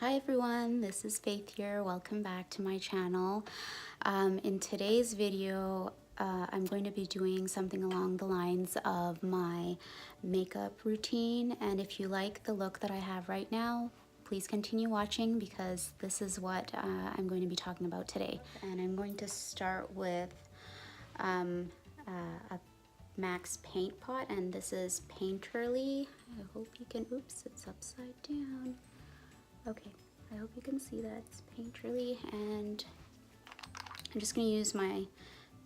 Hi everyone, this is Faith here. Welcome back to my channel. In today's video, I'm going to be doing something along the lines of my makeup routine. And if you like the look that I have right now, please continue watching because this is what I'm going to be talking about today. And I'm going to start with a MAC's paint pot, and this is Painterly. I hope you can, oops, it's upside down. Okay, I hope you can see that. It's Painterly, and I'm just going to use my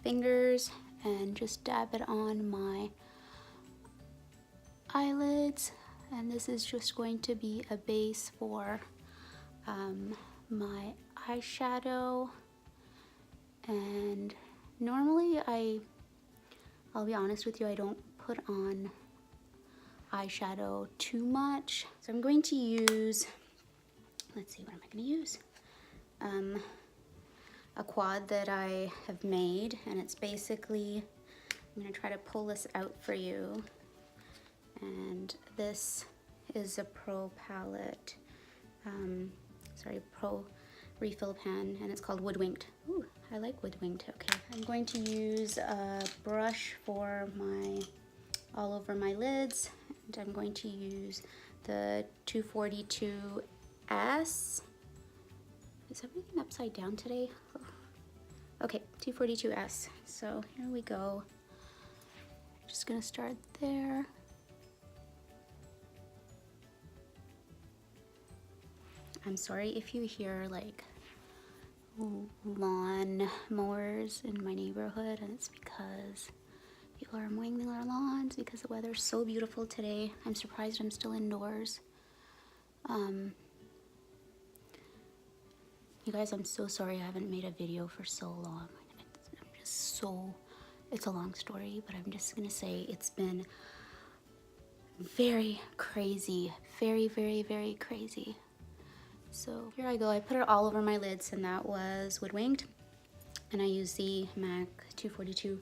fingers and just dab it on my eyelids. And this is just going to be a base for my eyeshadow. And normally I'll be honest with you, I don't put on eyeshadow too much. So I'm going to use, let's see, what am I going to use? A quad that I have made, and it's basically, I'm going to try to pull this out for you. And this is a Pro palette, Pro refill pen, and it's called Woodwinked. Ooh, I like Woodwinked. Okay, I'm going to use a brush for all over my lids, and I'm going to use the 242S. Is everything upside down today? Oh. Okay, 242S. So here we go. Just gonna start there. I'm sorry if you hear like lawn mowers in my neighborhood, and it's because people are mowing their lawns because the weather's so beautiful today. I'm surprised I'm still indoors. You guys, I'm so sorry I haven't made a video for so long. It's a long story, but I'm just gonna say it's been very crazy. Very, very, very crazy. So here I go. I put it all over my lids, and that was Woodwinked. And I use the MAC 242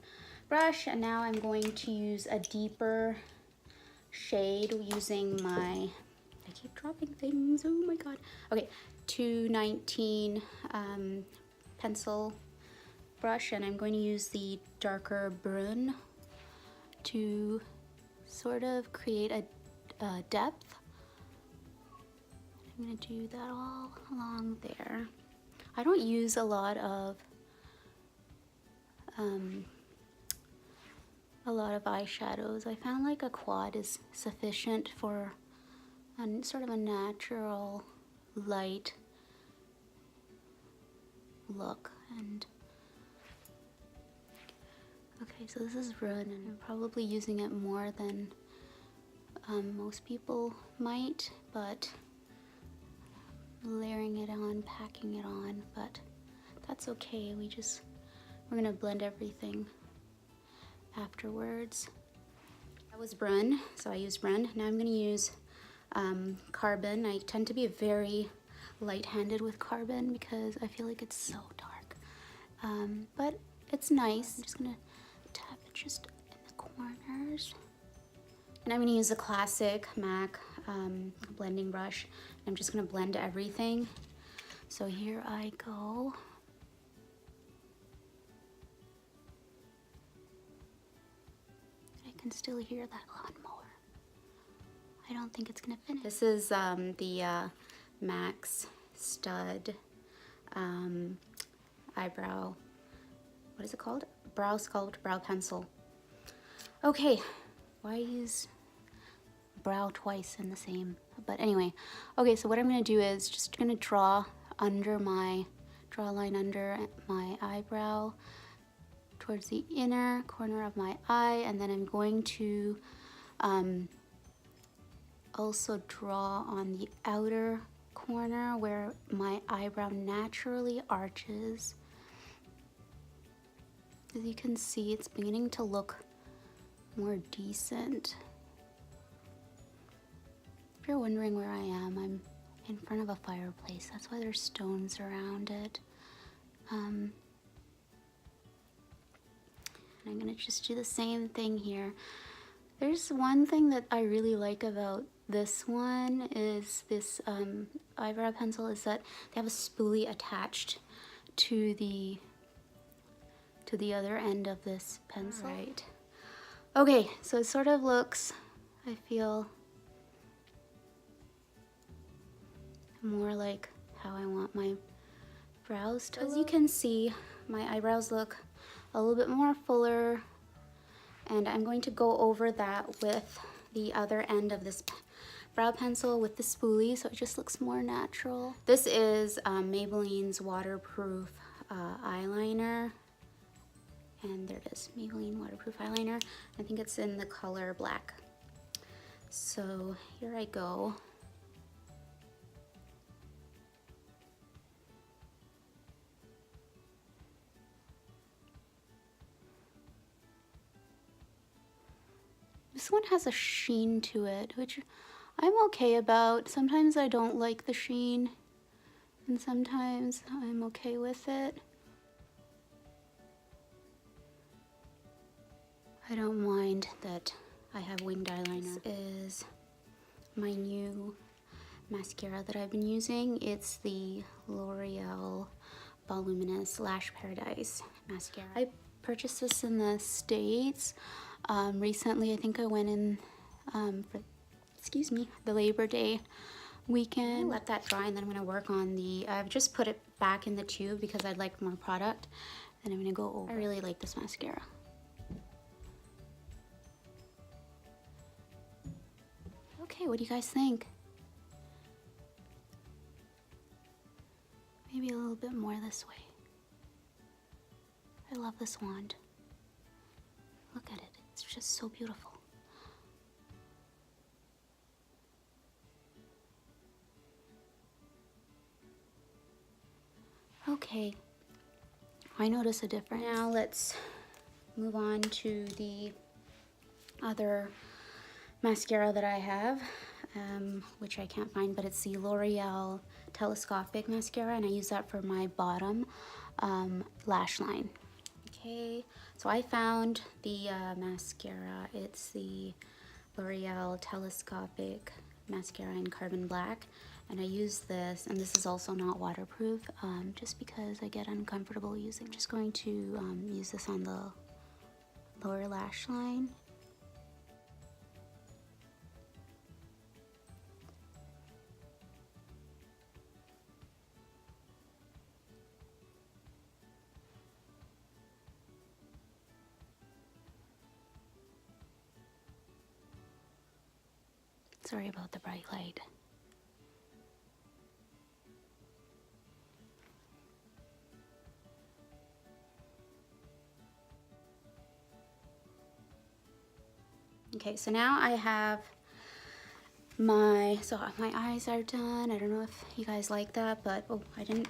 brush, and now I'm going to use a deeper shade using my, I keep dropping things, oh my god. Okay, 219 pencil brush, and I'm going to use the darker Brun to sort of create a depth. I'm going to do that all along there. I don't use a lot of eyeshadows. I found like a quad is sufficient for a sort of a natural light look. And okay, so this is Brun, and I'm probably using it more than most people might, but layering it on, packing it on, but that's okay. We're gonna blend everything afterwards. That was Brun, so I used Brun. Now I'm gonna use Carbon. I tend to be very light-handed with Carbon because I feel like it's so dark, but it's nice. I'm just gonna tap it just in the corners. And I'm gonna use a classic MAC blending brush. I'm just gonna blend everything. So here I go. I can still hear that lawnmower. I don't think it's gonna finish. This is the MAC's Stud Eyebrow, what is it called? Brow Sculpt Brow Pencil. Okay, why use brow twice in the same? But anyway, okay, so what I'm gonna do is just gonna draw a line under my eyebrow towards the inner corner of my eye, and then I'm going to also draw on the outer corner where my eyebrow naturally arches. As you can see, it's beginning to look more decent. If you're wondering where I am, I'm in front of a fireplace. That's why there's stones around it. And I'm gonna just do the same thing here. There's one thing that I really like about this one is this eyebrow pencil is that they have a spoolie attached to the other end of this pencil. Right. Okay, so it sort of looks, I feel, more like how I want my brows to look. As you can see, my eyebrows look a little bit more fuller, and I'm going to go over that with the other end of this brow pencil with the spoolie, so it just looks more natural. This is Maybelline's waterproof eyeliner, and there it is, Maybelline waterproof eyeliner. I think it's in the color black. So here I go. This one has a sheen to it, which I'm okay about. Sometimes I don't like the sheen, and sometimes I'm okay with it. I don't mind that I have winged eyeliner. This is my new mascara that I've been using. It's the L'Oreal Voluminous Lash Paradise mascara. I purchased this in the States recently. I think I went in for, excuse me, the Labor Day weekend. Let that dry, and then I'm going to work on the, I've just put it back in the tube because I'd like more product, and I'm going to go over. I really like this mascara. Okay, what do you guys think? Maybe a little bit more this way. I love this wand. Look at it, it's just so beautiful. Okay, I notice a difference. Now let's move on to the other mascara that I have, which I can't find, but it's the L'Oreal Telescopic mascara, and I use that for my bottom lash line. Okay, so I found the mascara. It's the L'Oreal Telescopic mascara in Carbon Black, and I use this, and this is also not waterproof, just because I get uncomfortable using. I'm just going to use this on the lower lash line. Sorry about the bright light. Okay, so now I have my eyes are done. I don't know if you guys like that, but oh, I didn't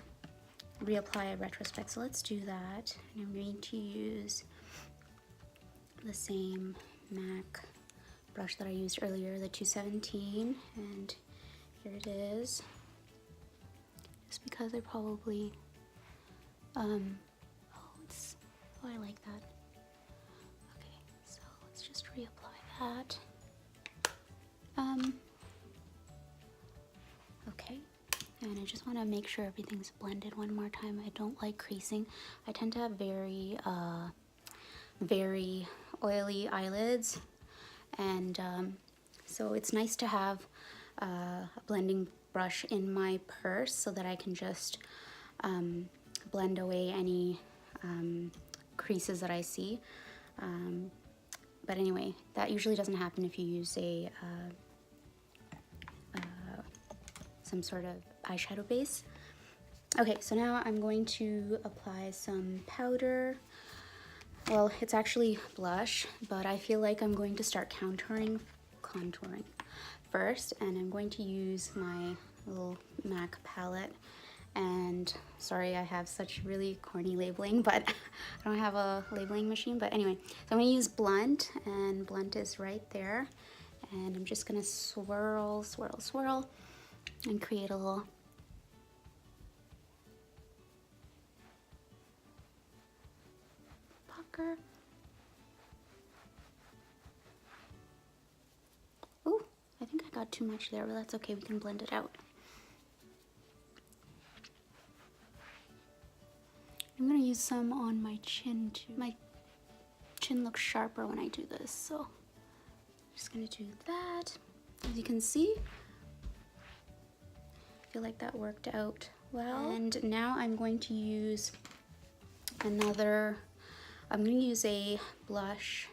reapply a Retrospeck, so let's do that. And I'm going to use the same MAC brush that I used earlier, the 217, and here it is. Just because I probably, I like that. Okay, so let's just reapply that. Okay, and I just want to make sure everything's blended one more time. I don't like creasing. I tend to have very oily eyelids, and so it's nice to have a blending brush in my purse so that I can just blend away any creases that I see. But anyway, that usually doesn't happen if you use a some sort of eyeshadow base. Okay, so now I'm going to apply some powder. Well, it's actually blush, but I feel like I'm going to start contouring first, and I'm going to use my little MAC palette. And sorry, I have such really corny labeling, but I don't have a labeling machine. But anyway, so I'm gonna use Blunt, and Blunt is right there. And I'm just gonna swirl, swirl, swirl, and create a little pucker. Ooh, I think I got too much there, but that's okay, we can blend it out. I'm gonna use some on my chin too. My chin looks sharper when I do this, so I'm just gonna do that. As you can see, I feel like that worked out well. And now I'm going to use I'm gonna use a blush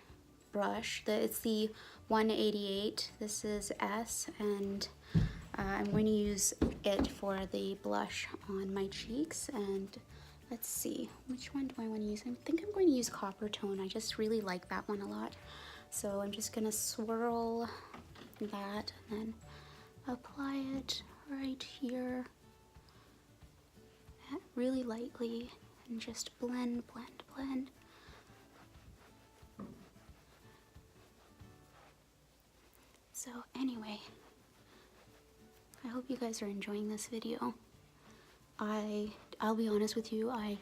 brush. It's the 188. This is S, and I'm going to use it for the blush on my cheeks. And let's see, which one do I want to use? I think I'm going to use Coppertone. I just really like that one a lot. So I'm just gonna swirl that and then apply it right here really lightly and just blend, blend, blend. So anyway, I hope you guys are enjoying this video. I'll be honest with you, I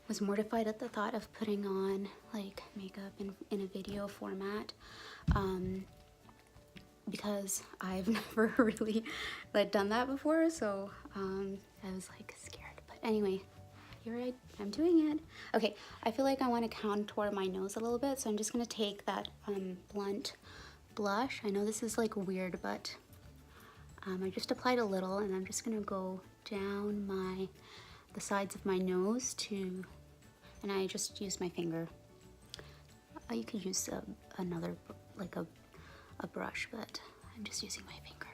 was mortified at the thought of putting on like makeup in a video format, because I've never really like done that before, so I was like scared. But anyway, here I'm doing it. Okay, I feel like I want to contour my nose a little bit, so I'm just gonna take that blunt blush. I know this is like weird, but I just applied a little, and I'm just gonna go down the sides of my nose and I just used my finger. You could use another, like a brush, but I'm just using my finger.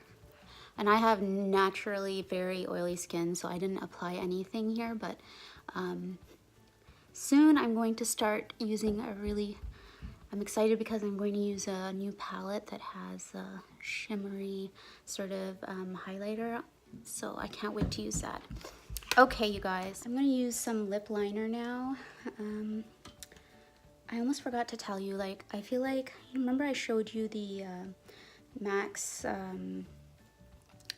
And I have naturally very oily skin, so I didn't apply anything here, but soon I'm going to start using I'm excited because I'm going to use a new palette that has a shimmery sort of highlighter, so I can't wait to use that. Okay, you guys, I'm going to use some lip liner now. I almost forgot to tell you, like, I feel like, you remember I showed you the MAC's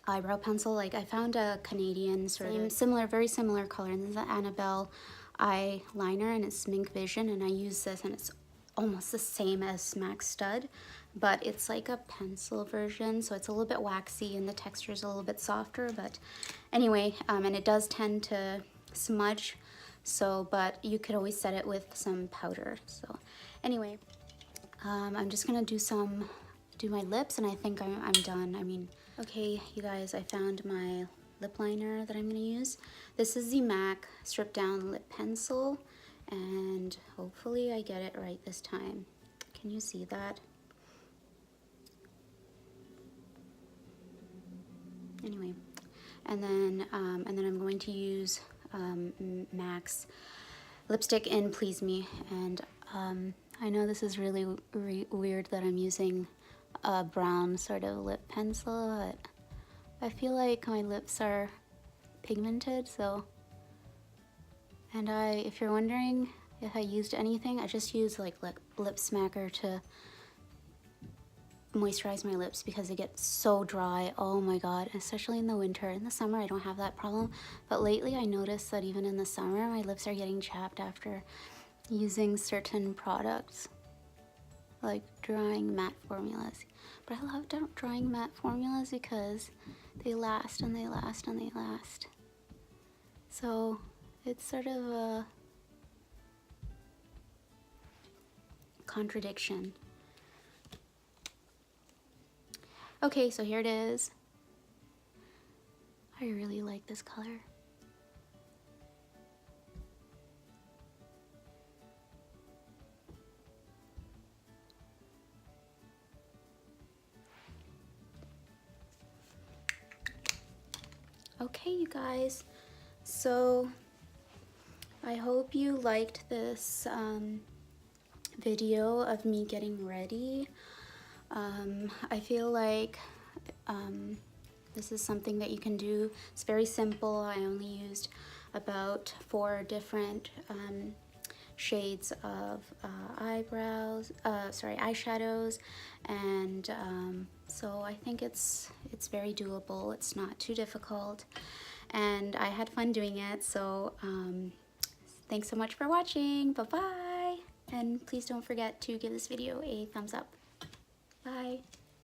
eyebrow pencil? Like, I found a Canadian very similar color, and this is an Annabelle eyeliner, and it's Mink Vision, and I use this, and it's almost the same as MAC's Stud, but it's like a pencil version, so it's a little bit waxy, and the texture is a little bit softer, but anyway, and it does tend to smudge, so, but you could always set it with some powder. So anyway, I'm just gonna do my lips, and I think I'm done. I mean, okay, you guys, I found my lip liner that I'm gonna use. This is the MAC Stripdown Lip Pencil, and hopefully I get it right this time. Can you see that? Anyway, and then I'm going to use MAC's lipstick in Please Me, and I know this is really weird that I'm using a brown sort of lip pencil, but I feel like my lips are pigmented, so, and if you're wondering if I used anything, I just used like lip smacker to moisturize my lips because they get so dry. Oh my god, especially in the winter. In the summer I don't have that problem, but lately I noticed that even in the summer my lips are getting chapped after using certain products like drying matte formulas. But I love drying matte formulas because they last and they last and they last. So it's sort of a contradiction. Okay, so here it is. I really like this color. Okay, you guys, so I hope you liked this video of me getting ready. I feel like this is something that you can do. It's very simple. I only used about 4 different shades of eyeshadows, and so I think it's very doable. It's not too difficult, and I had fun doing it. So thanks so much for watching. Bye bye, and please don't forget to give this video a thumbs up. Bye.